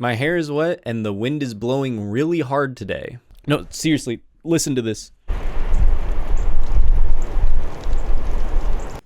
My hair is wet and the wind is blowing really hard today. No, seriously, listen to this.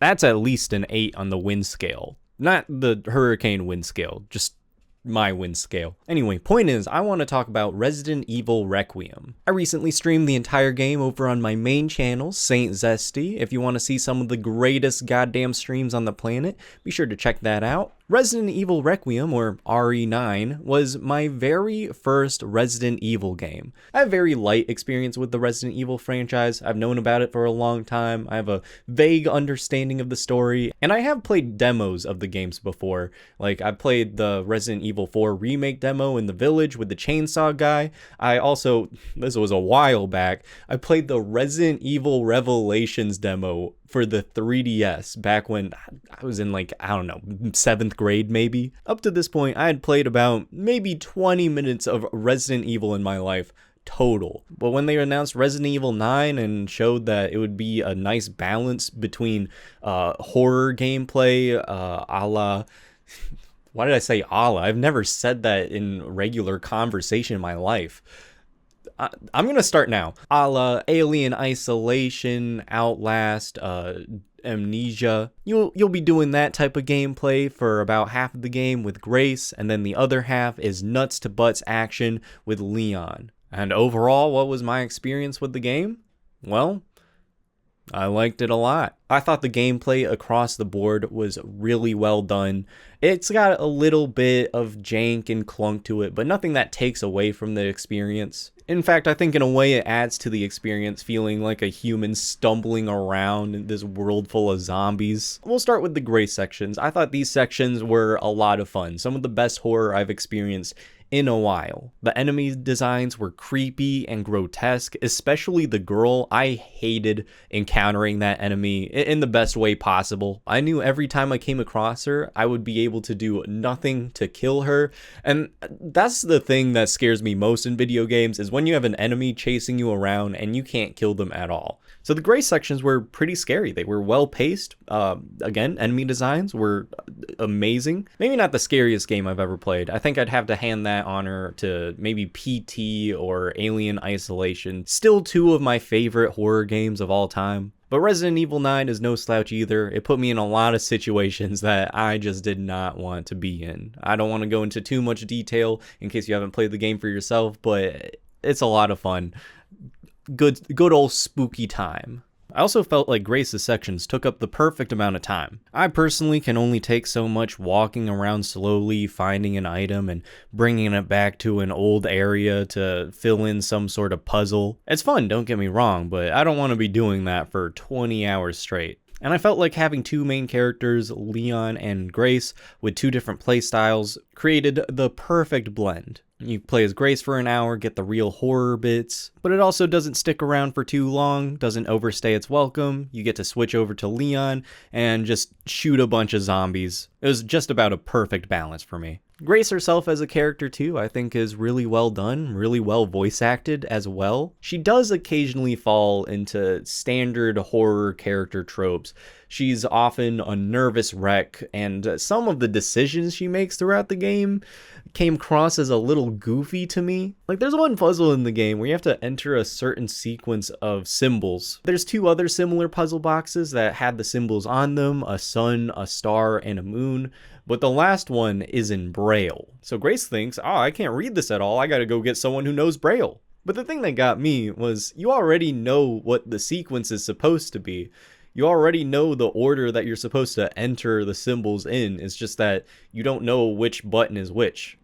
That's at least an 8 on the wind scale. Not the hurricane wind scale, just my wind scale. Anyway, point is, I want to talk about Resident Evil Requiem. I recently streamed the entire game over on my main channel, Saint Zesty. If you want to see some of the greatest goddamn streams on the planet, be sure to check that out. Resident Evil Requiem, or RE9, was my very first Resident Evil game. I have very light experience with the Resident Evil franchise. I've known about it for a long time. I have a vague understanding of the story, and I have played demos of the games before. Like, I played the Resident Evil 4 remake demo in the village with the chainsaw guy. I also, this was a while back, I played the Resident Evil Revelations demo for the 3DS back when I was in, like, I don't know, 7th grade maybe. Up to this point, I had played about maybe 20 minutes of Resident Evil in my life total. But when they announced Resident Evil 9 and showed that it would be a nice balance between horror gameplay, a la... Why did I say a la? I've never said that in regular conversation in my life. I'm gonna start now. A la Alien Isolation, Outlast, Amnesia. You'll be doing that type of gameplay for about half of the game with Grace, and then the other half is nuts to butts action with Leon. And overall, what was my experience with the game? Well, I liked it a lot. I thought the gameplay across the board was really well done. It's got a little bit of jank and clunk to it, but nothing that takes away from the experience. In fact, I think in a way it adds to the experience, feeling like a human stumbling around in this world full of zombies. We'll start with the gray sections. I thought these sections were a lot of fun. Some of the best horror I've experienced in a while. The enemy designs were creepy and grotesque, especially the girl. I hated encountering that enemy in the best way possible. I knew every time I came across her, I would be able to do nothing to kill her. And that's the thing that scares me most in video games, is when you have an enemy chasing you around and you can't kill them at all. So the gray sections were pretty scary. They were well paced. Again, enemy designs were amazing. Maybe not the scariest game I've ever played. I think I'd have to hand that honor to maybe PT or Alien Isolation. Still two of my favorite horror games of all time. But Resident Evil 9 is no slouch either. It put me in a lot of situations that I just did not want to be in. I don't want to go into too much detail in case you haven't played the game for yourself, but it's a lot of fun. Good old spooky time. I also felt like Grace's sections took up the perfect amount of time. I personally can only take so much walking around slowly, finding an item and bringing it back to an old area to fill in some sort of puzzle. It's fun, don't get me wrong, but I don't want to be doing that for 20 hours straight. And I felt like having two main characters, Leon and Grace, with two different playstyles, created the perfect blend. You play as Grace for an hour, get the real horror bits, but it also doesn't stick around for too long, doesn't overstay its welcome. You get to switch over to Leon and just shoot a bunch of zombies. It was just about a perfect balance for me. Grace herself as a character too, I think is really well done, really well voice acted as well. She does occasionally fall into standard horror character tropes. She's often a nervous wreck, and some of the decisions she makes throughout the game came across as a little goofy to me. Like, there's one puzzle in the game where you have to enter a certain sequence of symbols. There's two other similar puzzle boxes that had the symbols on them, a sun, a star, and a moon, but the last one is in Braille. So Grace thinks, oh, I can't read this at all, I gotta go get someone who knows Braille. But the thing that got me was, you already know what the sequence is supposed to be. You already know the order that you're supposed to enter the symbols in. It's just that you don't know which button is which.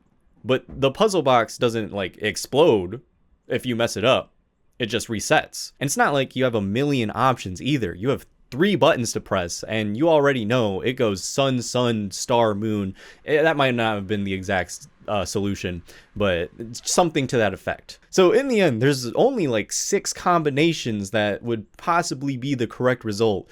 But the puzzle box doesn't, like, explode if you mess it up. It just resets. And it's not like you have a million options either. You have 3 buttons to press, and you already know it goes sun, sun, star, moon. That might not have been the exact solution, but something to that effect. So in the end, there's only like 6 combinations that would possibly be the correct result.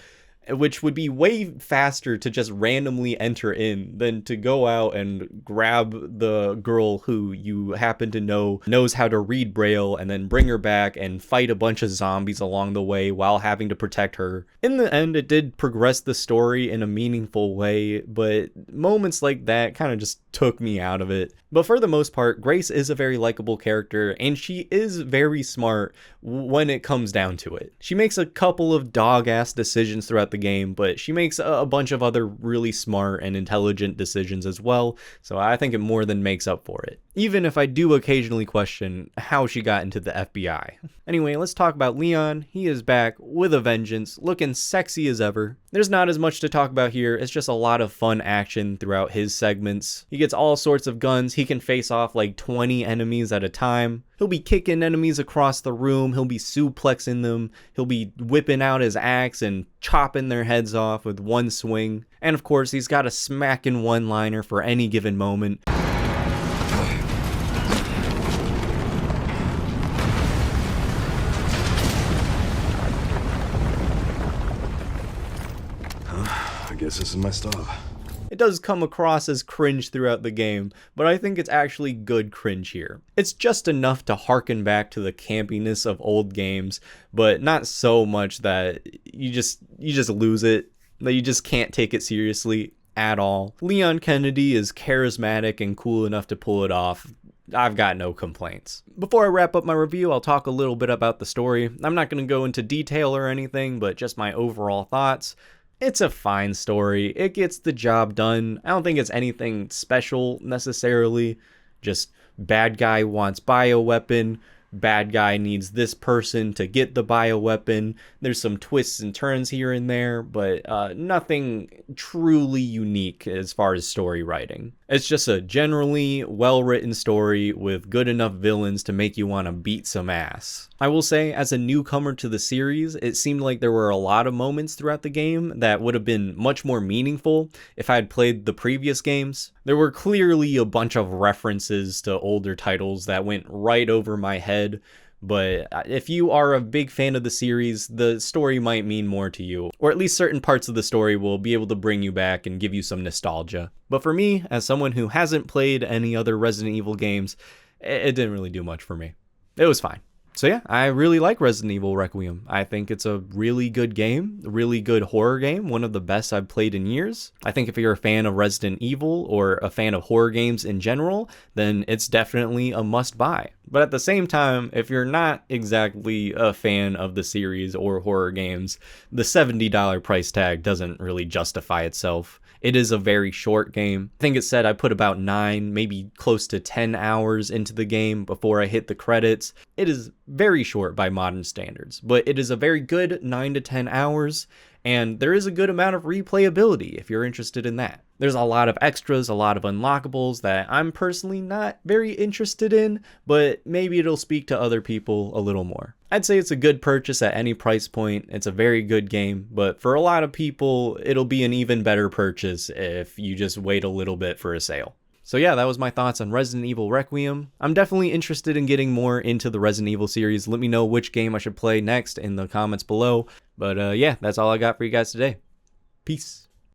which would be way faster to just randomly enter in than to go out and grab the girl who you happen to know knows how to read Braille and then bring her back and fight a bunch of zombies along the way while having to protect her. In the end, it did progress the story in a meaningful way, but moments like that kind of just took me out of it. But for the most part, Grace is a very likable character, and she is very smart when it comes down to it. She makes a couple of dog-ass decisions throughout the game, but she makes a bunch of other really smart and intelligent decisions as well, so I think it more than makes up for it. Even if I do occasionally question how she got into the FBI. Anyway, let's talk about Leon. He is back with a vengeance, looking sexy as ever. There's not as much to talk about here, it's just a lot of fun action throughout his segments. He gets all sorts of guns, he can face off like 20 enemies at a time. He'll be kicking enemies across the room, he'll be suplexing them, he'll be whipping out his axe and chopping their heads off with one swing. And of course, he's got a smacking one-liner for any given moment. I guess this is my stop. It does come across as cringe throughout the game, but I think it's actually good cringe here. It's just enough to harken back to the campiness of old games, but not so much that you just lose it, that you just can't take it seriously at all. Leon Kennedy is charismatic and cool enough to pull it off. I've got no complaints. Before I wrap up my review, I'll talk a little bit about the story. I'm not going to go into detail or anything, but just my overall thoughts. It's a fine story. It gets the job done. I don't think it's anything special necessarily. Just bad guy wants bioweapon. Bad guy needs this person to get the bioweapon. There's some twists and turns here and there, but nothing truly unique as far as story writing. It's just a generally well-written story with good enough villains to make you want to beat some ass. I will say, as a newcomer to the series, it seemed like there were a lot of moments throughout the game that would have been much more meaningful if I had played the previous games. There were clearly a bunch of references to older titles that went right over my head, but if you are a big fan of the series, the story might mean more to you, or at least certain parts of the story will be able to bring you back and give you some nostalgia. But for me, as someone who hasn't played any other Resident Evil games, it didn't really do much for me. It was fine. So yeah, I really like Resident Evil Requiem. I think it's a really good game, a really good horror game, one of the best I've played in years. I think if you're a fan of Resident Evil or a fan of horror games in general, then it's definitely a must-buy. But at the same time, if you're not exactly a fan of the series or horror games, the $70 price tag doesn't really justify itself. It is a very short game. I think it said I put about 9, maybe close to 10 hours into the game before I hit the credits. It is very short by modern standards, but it is a very good 9 to 10 hours, and there is a good amount of replayability if you're interested in that. There's a lot of extras, a lot of unlockables that I'm personally not very interested in, but maybe it'll speak to other people a little more. I'd say it's a good purchase at any price point. It's a very good game, but for a lot of people, it'll be an even better purchase if you just wait a little bit for a sale. So yeah, that was my thoughts on Resident Evil Requiem. I'm definitely interested in getting more into the Resident Evil series. Let me know which game I should play next in the comments below. But yeah, that's all I got for you guys today. Peace.